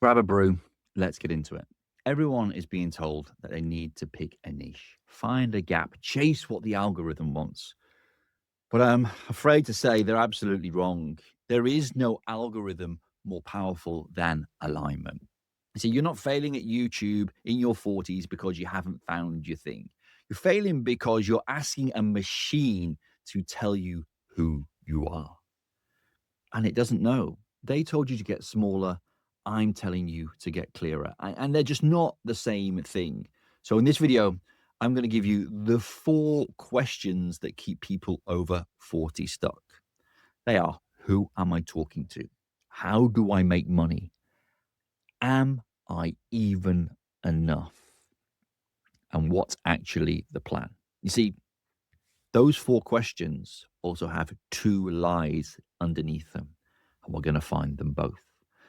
Grab a brew. Let's get into it. Everyone is being told that they need to pick a niche, find a gap, chase what the algorithm wants. But I'm afraid to say they're absolutely wrong. There is no algorithm more powerful than alignment. See, you're not failing at YouTube in your 40s because you haven't found your thing. You're failing because you're asking a machine to tell you who you are. And it doesn't know. They told you to get smaller. I'm telling you to get clearer. And they're just not the same thing. So in this video, I'm going to give you the 4 questions that keep people over 40 stuck. They are: who am I talking to? How do I make money? Am I even enough? And what's actually the plan? You see, those 4 questions also have 2 lies underneath them, and we're going to find them both.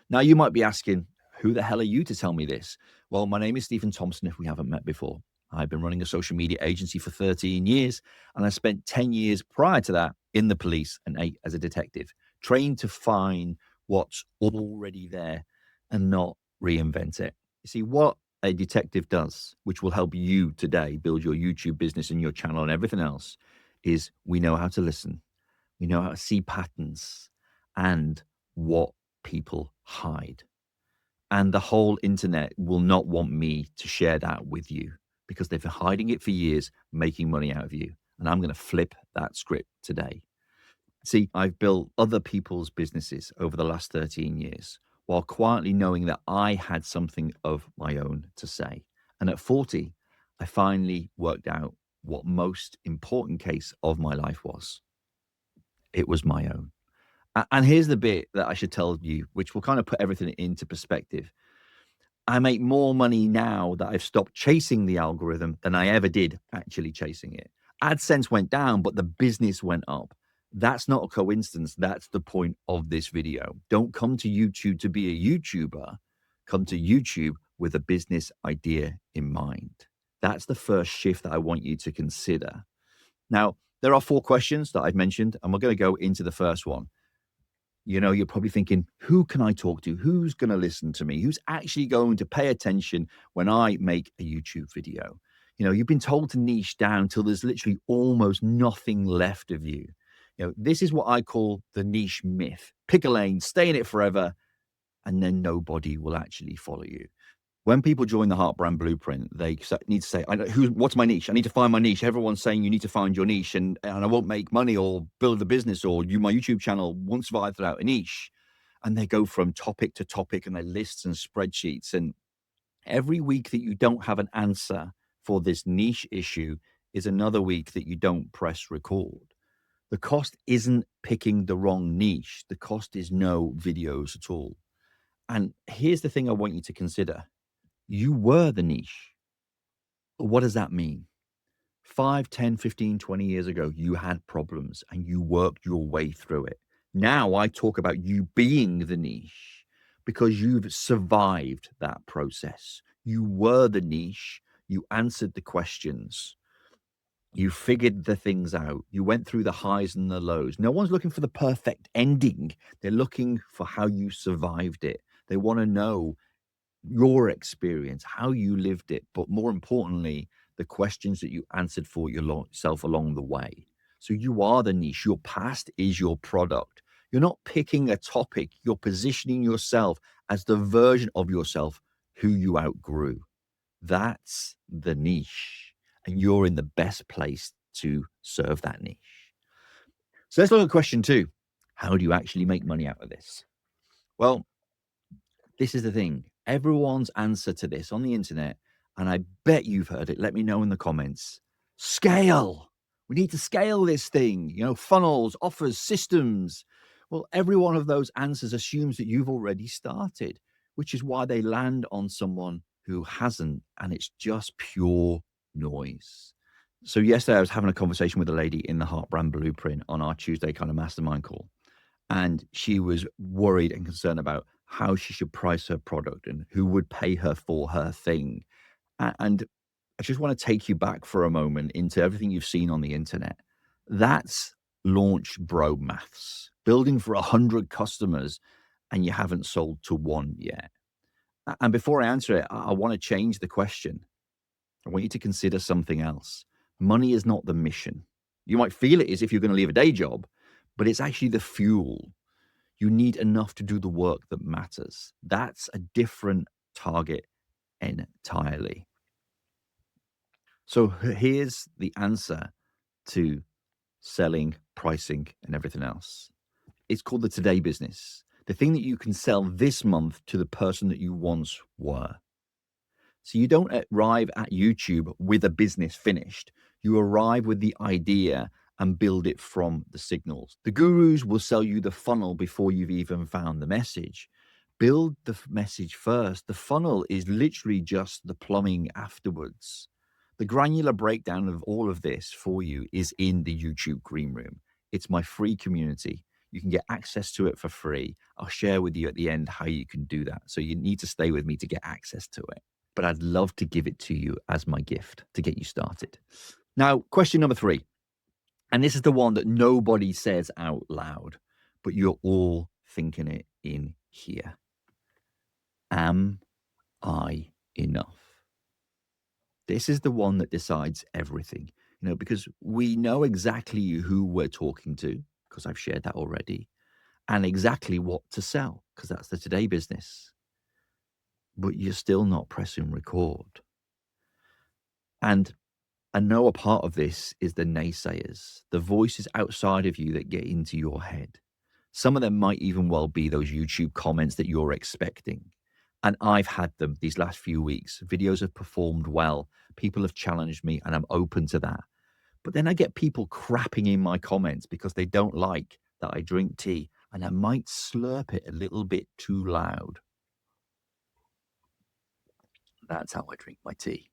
Now, you might be asking, who the hell are you to tell me this? Well, my name is Stephen Thompson, if we haven't met before. I've been running a social media agency for 13 years, and I spent 10 years prior to that in the police and 8 as a detective, trained to find what's already there and not reinvent it. You see, what a detective does, which will help you today build your YouTube business and your channel and everything else, is we know how to listen. We know how to see patterns and what people hide. And the whole internet will not want me to share that with you because they've been hiding it for years, making money out of you. And I'm going to flip that script today. See, I've built other people's businesses over the last 13 years while quietly knowing that I had something of my own to say. And at 40, I finally worked out what most important case of my life was. It was my own. And here's the bit that I should tell you, which will kind of put everything into perspective. I make more money now that I've stopped chasing the algorithm than I ever did actually chasing it. AdSense went down, but the business went up. That's not a coincidence. That's the point of this video. Don't come to YouTube to be a YouTuber. Come to YouTube with a business idea in mind. That's the first shift that I want you to consider. Now, there are 4 questions that I've mentioned, and we're going to go into the first one. You know, you're probably thinking, who can I talk to? Who's going to listen to me? Who's actually going to pay attention when I make a YouTube video? You know, you've been told to niche down till there's literally almost nothing left of you. You know, this is what I call the niche myth. Pick a lane, stay in it forever, and then nobody will actually follow you. When people join the Heart Brand Blueprint, they need to say, what's my niche? I need to find my niche. Everyone's saying you need to find your niche, and I won't make money or build a business or my YouTube channel won't survive without a niche. And they go from topic to topic and they lists and spreadsheets. And every week that you don't have an answer for this niche issue is another week that you don't press record. The cost isn't picking the wrong niche. The cost is no videos at all. And here's the thing I want you to consider. You were the niche. What does that mean? 5, 10, 15, 20 years ago, you had problems and you worked your way through it. Now I talk about you being the niche because you've survived that process. You were the niche. You answered the questions. You figured the things out. You went through the highs and the lows. No one's looking for the perfect ending. They're looking for how you survived it. They want to know your experience, how you lived it, but more importantly, the questions that you answered for yourself along the way. So you are the niche. Your past is your product. You're not picking a topic. You're positioning yourself as the version of yourself who you outgrew. That's the niche. And you're in the best place to serve that niche. So let's look at question 2. How do you actually make money out of this? Well, this is the thing. Everyone's answer to this on the internet, and I bet you've heard it. Let me know in the comments. Scale. We need to scale this thing. You know, funnels, offers, systems. Well, every one of those answers assumes that you've already started, which is why they land on someone who hasn't, and it's just pure noise. So yesterday I was having a conversation with a lady in the Heart Brand Blueprint on our Tuesday kind of mastermind call. And she was worried and concerned about how she should price her product and who would pay her for her thing. And I just want to take you back for a moment into everything you've seen on the internet. That's launch bro maths, building for 100 customers and you haven't sold to one yet. And before I answer it, I want to change the question. I want you to consider something else. Money is not the mission. You might feel it is if you're going to leave a day job, but it's actually the fuel. You need enough to do the work that matters. That's a different target entirely. So here's the answer to selling, pricing, and everything else. It's called the today business. The thing that you can sell this month to the person that you once were. So you don't arrive at YouTube with a business finished. You arrive with the idea and build it from the signals. The gurus will sell you the funnel before you've even found the message. Build the message first. The funnel is literally just the plumbing afterwards. The granular breakdown of all of this for you is in the YouTube Green Room. It's my free community. You can get access to it for free. I'll share with you at the end how you can do that. So you need to stay with me to get access to it. But I'd love to give it to you as my gift to get you started. Now, question number 3. And this is the one that nobody says out loud, but you're all thinking it in here. Am I enough? This is the one that decides everything, because we know exactly who we're talking to, because I've shared that already, and exactly what to sell, because that's the today business. But you're still not pressing record. And I know a part of this is the naysayers, the voices outside of you that get into your head. Some of them might even well be those YouTube comments that you're expecting. And I've had them these last few weeks. Videos have performed well. People have challenged me, and I'm open to that. But then I get people crapping in my comments because they don't like that I drink tea, and I might slurp it a little bit too loud. That's how I drink my tea.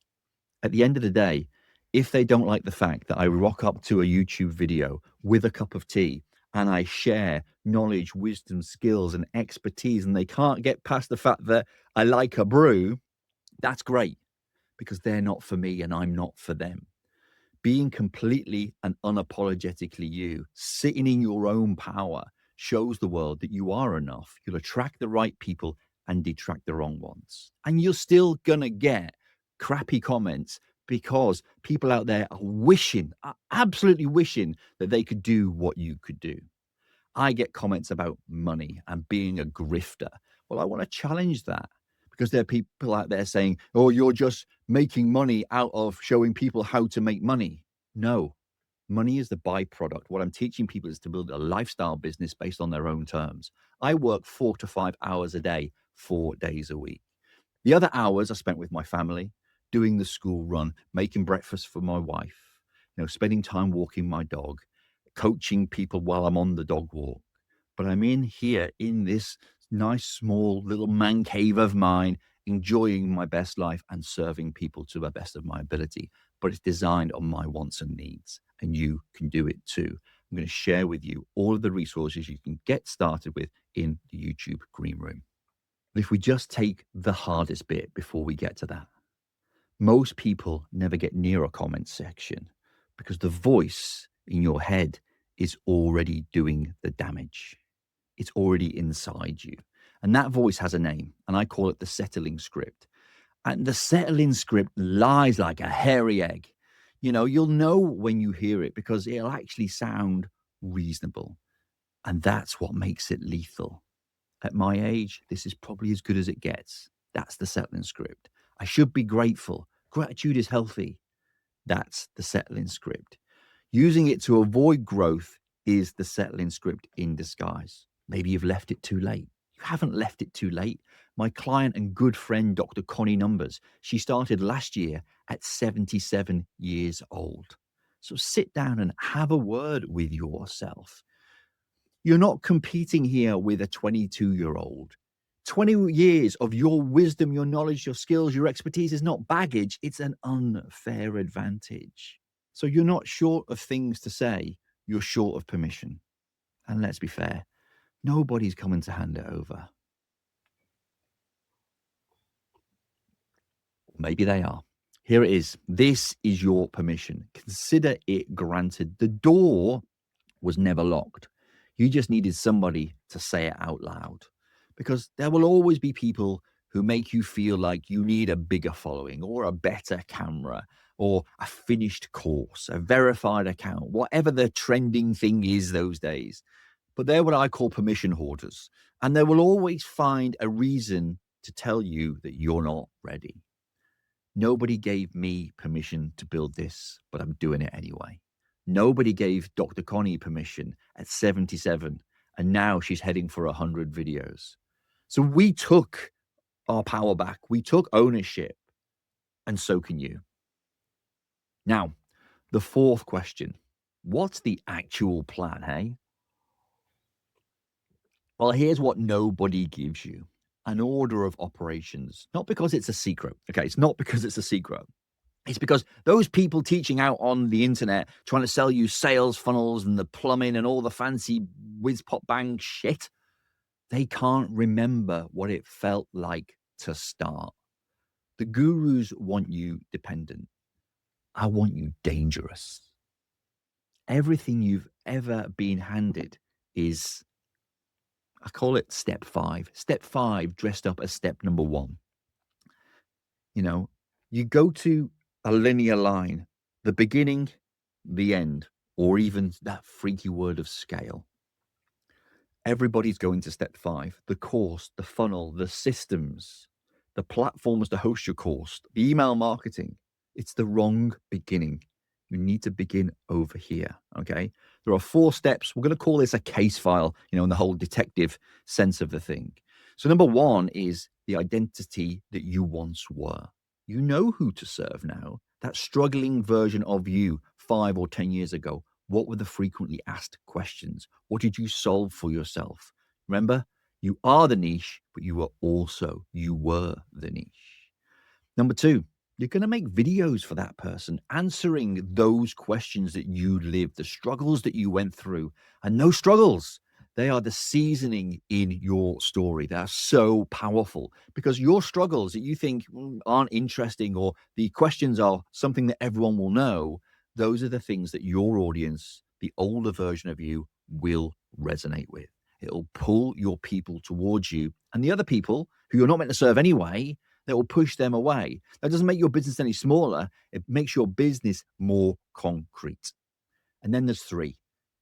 At the end of the day, if they don't like the fact that I rock up to a YouTube video with a cup of tea and I share knowledge, wisdom, skills, and expertise, and they can't get past the fact that I like a brew, that's great, because they're not for me and I'm not for them. Being completely and unapologetically you, sitting in your own power, shows the world that you are enough. You'll attract the right people and detract the wrong ones. And you're still going to get crappy comments because people out there are absolutely wishing that they could do what you could do. I get comments about money and being a grifter. Well, I want to challenge that, because there are people out there saying, oh, you're just making money out of showing people how to make money. No, money is the byproduct. What I'm teaching people is to build a lifestyle business based on their own terms. I work 4 to 5 hours a day, 4 days a week. The other hours are spent with my family, doing the school run, making breakfast for my wife, spending time walking my dog, coaching people while I'm on the dog walk. But I'm in here in this nice, small little man cave of mine, enjoying my best life and serving people to the best of my ability. But it's designed on my wants and needs, and you can do it too. I'm going to share with you all of the resources you can get started with in the YouTube Green Room. But if we just take the hardest bit before we get to that, most people never get near a comment section because the voice in your head is already doing the damage. It's already inside you. And that voice has a name, and I call it the settling script. And the settling script lies like a hairy egg. You'll know when you hear it because it'll actually sound reasonable. And that's what makes it lethal. At my age, this is probably as good as it gets. That's the settling script. I should be grateful. Gratitude is healthy. That's the settling script. Using it to avoid growth is the settling script in disguise. Maybe you've left it too late. You haven't left it too late. My client and good friend, Dr. Connie Numbers, she started last year at 77 years old. So sit down and have a word with yourself. You're not competing here with a 22-year-old. 20 years of your wisdom, your knowledge, your skills, your expertise is not baggage. It's an unfair advantage. So you're not short of things to say. You're short of permission. And let's be fair, nobody's coming to hand it over. Maybe they are. Here it is. This is your permission. Consider it granted. The door was never locked. You just needed somebody to say it out loud, because there will always be people who make you feel like you need a bigger following or a better camera or a finished course, a verified account, whatever the trending thing is those days. But they're what I call permission hoarders. And they will always find a reason to tell you that you're not ready. Nobody gave me permission to build this, but I'm doing it anyway. Nobody gave Dr. Connie permission at 77, and now she's heading for 100 videos. So we took our power back. We took ownership, and so can you. Now, the fourth question, what's the actual plan, hey? Well, here's what nobody gives you, an order of operations. Not because it's a secret. Okay, it's not because it's a secret. It's because those people teaching out on the internet, trying to sell you sales funnels and the plumbing and all the fancy whiz pop bang shit, they can't remember what it felt like to start. The gurus want you dependent. I want you dangerous. Everything you've ever been handed is, I call it step 5. Step 5 dressed up as step number 1. You know, you go to a linear line, the beginning, the end, or even that freaky word of scale. Everybody's going to step 5, the course, the funnel, the systems, the platforms to host your course, the email marketing. It's the wrong beginning. You need to begin over here. Okay. There are 4 steps. We're going to call this a case file, in the whole detective sense of the thing. So, number 1 is the identity that you once were. You know who to serve now. That struggling version of you 5 or 10 years ago. What were the frequently asked questions? What did you solve for yourself? Remember, you are the niche, but you were the niche. Number 2, you're going to make videos for that person, answering those questions that you lived, the struggles that you went through. And those struggles, they are the seasoning in your story. They are so powerful because your struggles that you think aren't interesting or the questions are something that everyone will know, those are the things that your audience, the older version of you, will resonate with. It'll pull your people towards you. And the other people who you're not meant to serve anyway, that will push them away. That doesn't make your business any smaller. It makes your business more concrete. And then there's 3,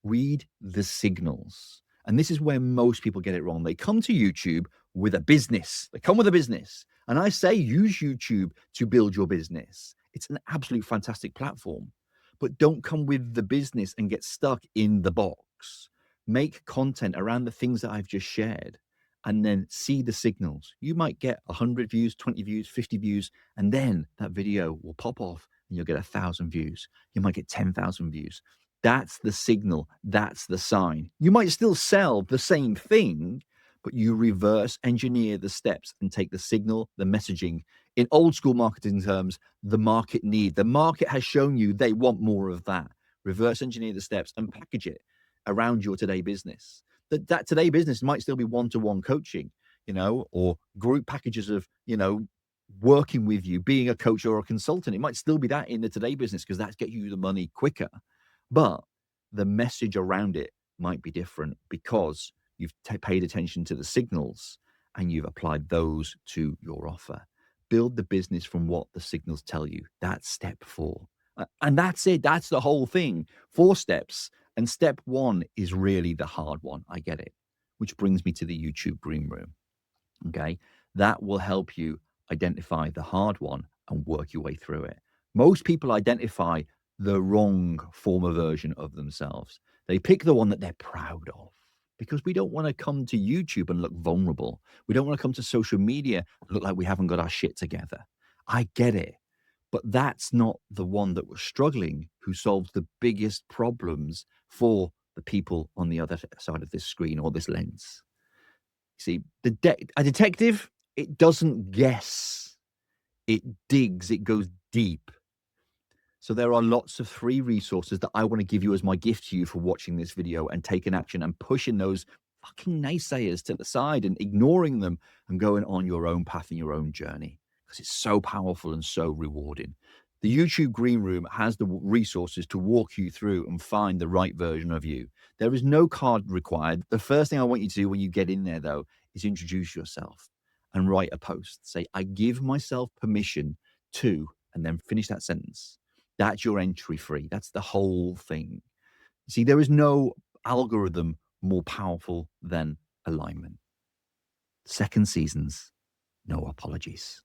read the signals. And this is where most people get it wrong. They come to YouTube with a business. They come with a business. And I say use YouTube to build your business. It's an absolute fantastic platform. But don't come with the business and get stuck in the box. Make content around the things that I've just shared and then see the signals. You might get 100 views, 20 views, 50 views, and then that video will pop off and you'll get 1,000 views. You might get 10,000 views. That's the signal. That's the sign. You might still sell the same thing, but you reverse engineer the steps and take the signal, the messaging. In old school marketing terms, the market need. The market has shown you they want more of that. Reverse engineer the steps and package it around your today business. That today business might still be one-to-one coaching, or group packages of, working with you, being a coach or a consultant. It might still be that in the today business because that's get you the money quicker. But the message around it might be different because you've paid attention to the signals and you've applied those to your offer. Build the business from what the signals tell you. That's step 4. And that's it. That's the whole thing. 4 steps. And step 1 is really the hard one. I get it. Which brings me to the YouTube Greenroom. Okay. That will help you identify the hard one and work your way through it. Most people identify the wrong former version of themselves. They pick the one that they're proud of because we don't want to come to YouTube and look vulnerable. We don't want to come to social media and look like we haven't got our shit together. I get it. But that's not the one that was struggling, who solves the biggest problems for the people on the other side of this screen or this lens. See, a detective, it doesn't guess. It digs, it goes deep. So there are lots of free resources that I want to give you as my gift to you for watching this video and taking action and pushing those fucking naysayers to the side and ignoring them and going on your own path and your own journey. Because it's so powerful and so rewarding. The YouTube Greenroom has the resources to walk you through and find the right version of you. There is no card required. The first thing I want you to do when you get in there, though, is introduce yourself. and write a post. Say, I give myself permission to, and then finish that sentence. That's your entry free. That's the whole thing. See, there is no algorithm more powerful than alignment. Second seasons, no apologies.